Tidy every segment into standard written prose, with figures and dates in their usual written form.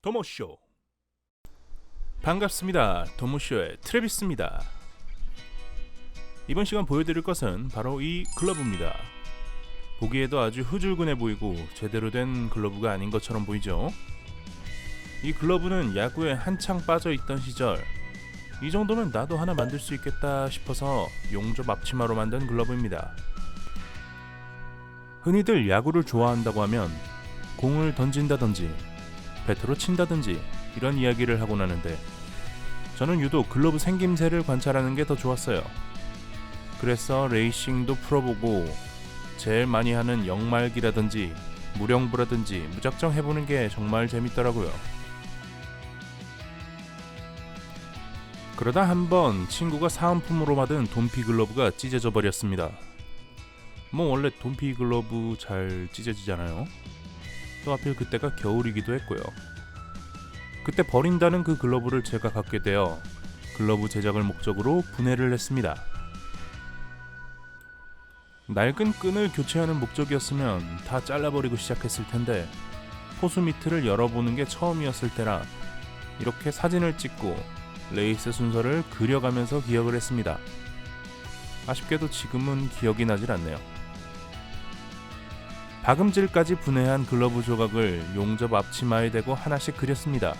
도모쇼. 반갑습니다. 도모쇼의 트래비스입니다. 이번 시간 보여드릴 것은 바로 이 글러브입니다. 보기에도 아주 후줄근해 보이고 제대로 된 글러브가 아닌 것처럼 보이죠. 이 글러브는 야구에 한창 빠져있던 시절 이 정도면 나도 하나 만들 수 있겠다 싶어서 용접 앞치마로 만든 글러브입니다. 흔히들 야구를 좋아한다고 하면 공을 던진다든지 배트로 친다든지 이런 이야기를 하곤 하는데 저는 유독 글러브 생김새를 관찰하는 게 더 좋았어요. 그래서 레이싱도 풀어보고 제일 많이 하는 영말기라든지 무령부라든지 무작정 해보는 게 정말 재밌더라고요. 그러다 한번 친구가 사은품으로 받은 돈피 글러브가 찢어져 버렸습니다. 뭐 원래 돈피 글러브 잘 찢어지잖아요. 또 하필 그때가 겨울이기도 했고요. 그때 버린다는 그 글러브를 제가 갖게 되어 글러브 제작을 목적으로 분해를 했습니다. 낡은 끈을 교체하는 목적이었으면 다 잘라버리고 시작했을 텐데 포수 미트를 열어보는 게 처음이었을 때라 이렇게 사진을 찍고 레이스 순서를 그려가면서 기억을 했습니다. 아쉽게도 지금은 기억이 나질 않네요. 박음질까지 분해한 글러브 조각을 용접 앞치마에 대고 하나씩 그렸습니다.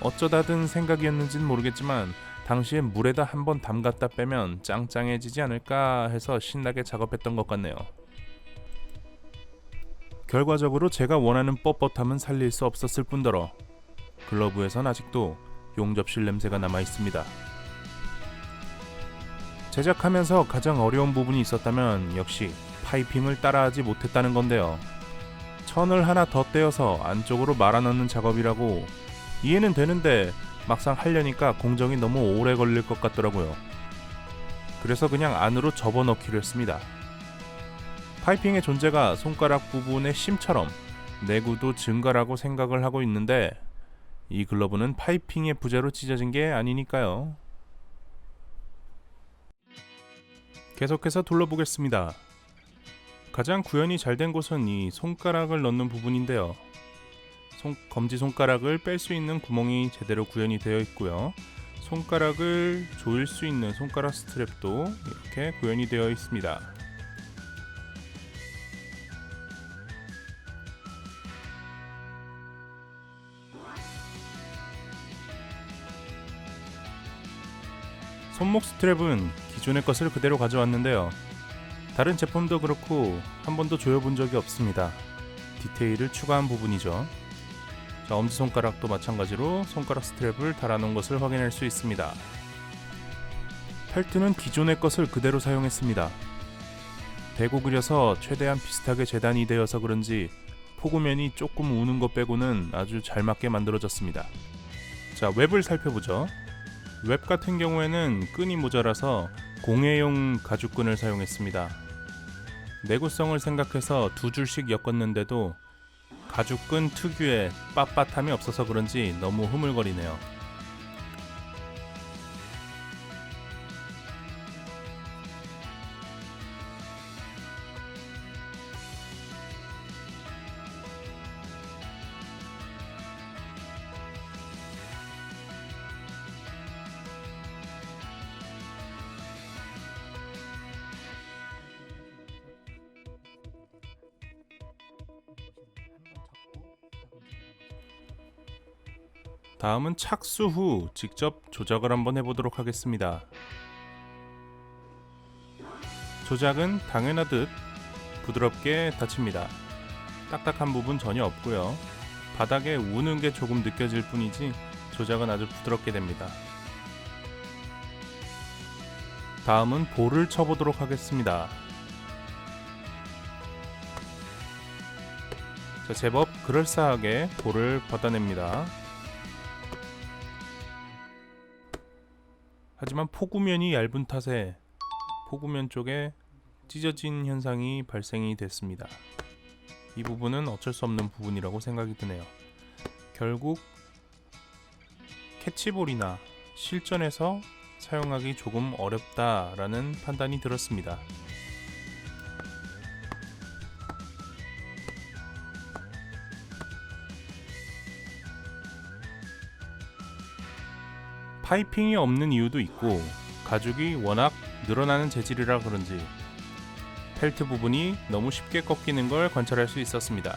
어쩌다 든 생각이었는지는 모르겠지만 당시에 물에다 한번 담갔다 빼면 짱짱해지지 않을까 해서 신나게 작업했던 것 같네요. 결과적으로 제가 원하는 뻣뻣함은 살릴 수 없었을 뿐더러 글러브에선 아직도 용접실 냄새가 남아있습니다. 제작하면서 가장 어려운 부분이 있었다면 역시 파이핑을 따라하지 못했다는 건데요. 천을 하나 더 떼어서 안쪽으로 말아넣는 작업이라고 이해는 되는데 막상 하려니까 공정이 너무 오래 걸릴 것 같더라고요. 그래서 그냥 안으로 접어넣기로 했습니다. 파이핑의 존재가 손가락 부분의 심처럼 내구도 증가라고 생각을 하고 있는데 이 글러브는 파이핑의 부재로 찢어진 게 아니니까요. 계속해서 둘러보겠습니다. 가장 구현이 잘 된 곳은 이 손가락을 넣는 부분인데요. 검지손가락을 뺄 수 있는 구멍이 제대로 구현이 되어 있고요. 손가락을 조일 수 있는 손가락 스트랩도 이렇게 구현이 되어 있습니다. 손목 스트랩은 기존의 것을 그대로 가져왔는데요. 다른 제품도 그렇고 한 번도 조여본 적이 없습니다. 디테일을 추가한 부분이죠. 자, 엄지손가락도 마찬가지로 손가락 스트랩을 달아놓은 것을 확인할 수 있습니다. 펠트는 기존의 것을 그대로 사용했습니다. 대고 그려서 최대한 비슷하게 재단이 되어서 그런지 포구면이 조금 우는 것 빼고는 아주 잘 맞게 만들어졌습니다. 자, 웹을 살펴보죠. 웹 같은 경우에는 끈이 모자라서 공예용 가죽끈을 사용했습니다. 내구성을 생각해서 두 줄씩 엮었는데도 가죽끈 특유의 빳빳함이 없어서 그런지 너무 흐물거리네요. 다음은 착수 후 직접 조작을 한번 해보도록 하겠습니다. 조작은 당연하듯 부드럽게 닫힙니다. 딱딱한 부분 전혀 없고요. 바닥에 우는 게 조금 느껴질 뿐이지 조작은 아주 부드럽게 됩니다. 다음은 볼을 쳐보도록 하겠습니다. 자, 제법 그럴싸하게 볼을 받아냅니다. 하지만 포구면이 얇은 탓에 포구면 쪽에 찢어진 현상이 발생이 됐습니다. 이 부분은 어쩔 수 없는 부분이라고 생각이 드네요. 결국 캐치볼이나 실전에서 사용하기 조금 어렵다라는 판단이 들었습니다. 파이핑이 없는 이유도 있고 가죽이 워낙 늘어나는 재질이라 그런지 펠트 부분이 너무 쉽게 꺾이는 걸 관찰할 수 있었습니다.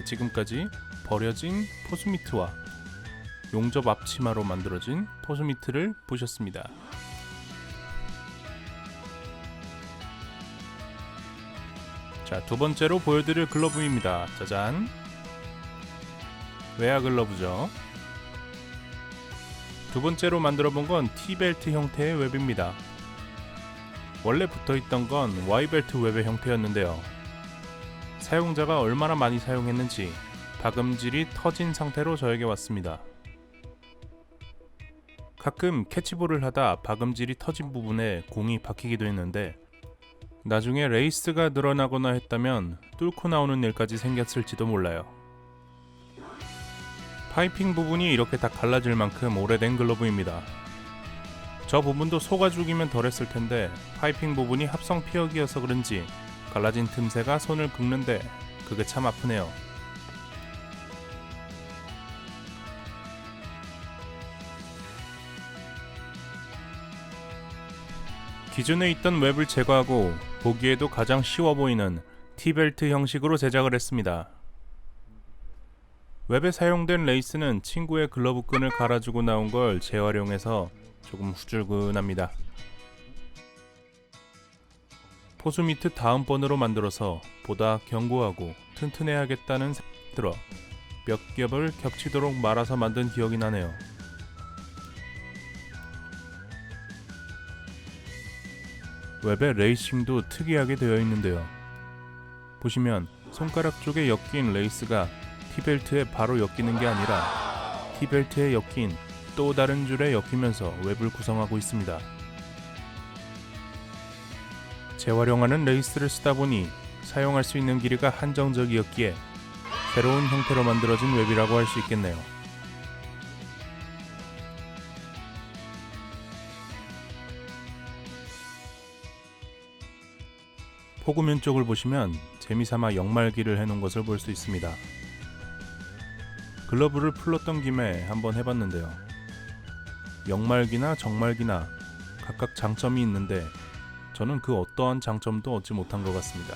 지금까지 버려진 포스미트와 용접 앞치마로 만들어진 포스미트를 보셨습니다. 자, 두 번째로 보여드릴 글러브입니다. 짜잔! 외야 글러브죠. 두 번째로 만들어 본 건 T벨트 형태의 웹입니다. 원래 붙어있던 건 Y벨트 웹의 형태였는데요. 사용자가 얼마나 많이 사용했는지 박음질이 터진 상태로 저에게 왔습니다. 가끔 캐치볼을 하다 박음질이 터진 부분에 공이 박히기도 했는데 나중에 레이스가 늘어나거나 했다면 뚫고 나오는 일까지 생겼을지도 몰라요. 파이핑 부분이 이렇게 다 갈라질 만큼 오래된 글러브입니다. 저 부분도 소가죽이면 덜했을 텐데 파이핑 부분이 합성 피혁이어서 그런지 갈라진 틈새가 손을 긁는데 그게 참 아프네요. 기존에 있던 웹을 제거하고 보기에도 가장 쉬워 보이는 T벨트 형식으로 제작을 했습니다. 웹에 사용된 레이스는 친구의 글러브 끈을 갈아주고 나온 걸 재활용해서 조금 후줄근합니다. 포스미트 다음번으로 만들어서 보다 견고하고 튼튼해야겠다는 생각이 들어 몇 겹을 겹치도록 말아서 만든 기억이 나네요. 웹의 레이싱도 특이하게 되어 있는데요. 보시면 손가락 쪽에 엮인 레이스가 T벨트에 바로 엮이는 게 아니라 T벨트에 엮인 또 다른 줄에 엮이면서 웹을 구성하고 있습니다. 재활용하는 레이스를 쓰다 보니 사용할 수 있는 길이가 한정적이었기에 새로운 형태로 만들어진 웹이라고 할 수 있겠네요. 포구면 쪽을 보시면 재미삼아 역말기를 해놓은 것을 볼 수 있습니다. 글러브를 풀렀던 김에 한번 해봤는데요. 역말기나 정말기나 각각 장점이 있는데 저는 그 어떠한 장점도 얻지 못한 것 같습니다.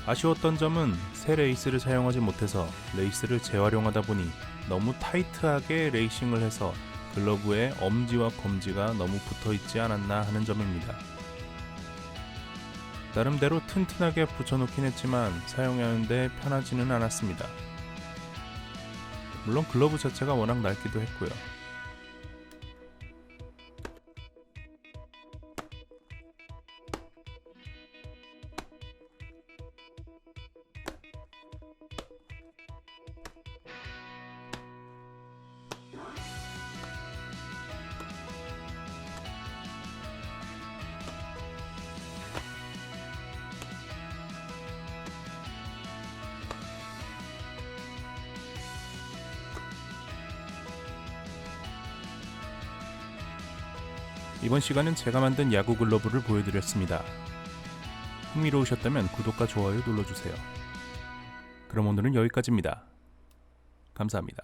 아쉬웠던 점은 새 레이스를 사용하지 못해서 레이스를 재활용하다 보니 너무 타이트하게 레이싱을 해서 글러브에 엄지와 검지가 너무 붙어있지 않았나 하는 점입니다. 나름대로 튼튼하게 붙여놓긴 했지만 사용하는데 편하지는 않았습니다. 물론 글러브 자체가 워낙 낡기도 했고요. 이번 시간은 제가 만든 야구 글러브를 보여드렸습니다. 흥미로우셨다면 구독과 좋아요 눌러주세요. 그럼 오늘은 여기까지입니다. 감사합니다.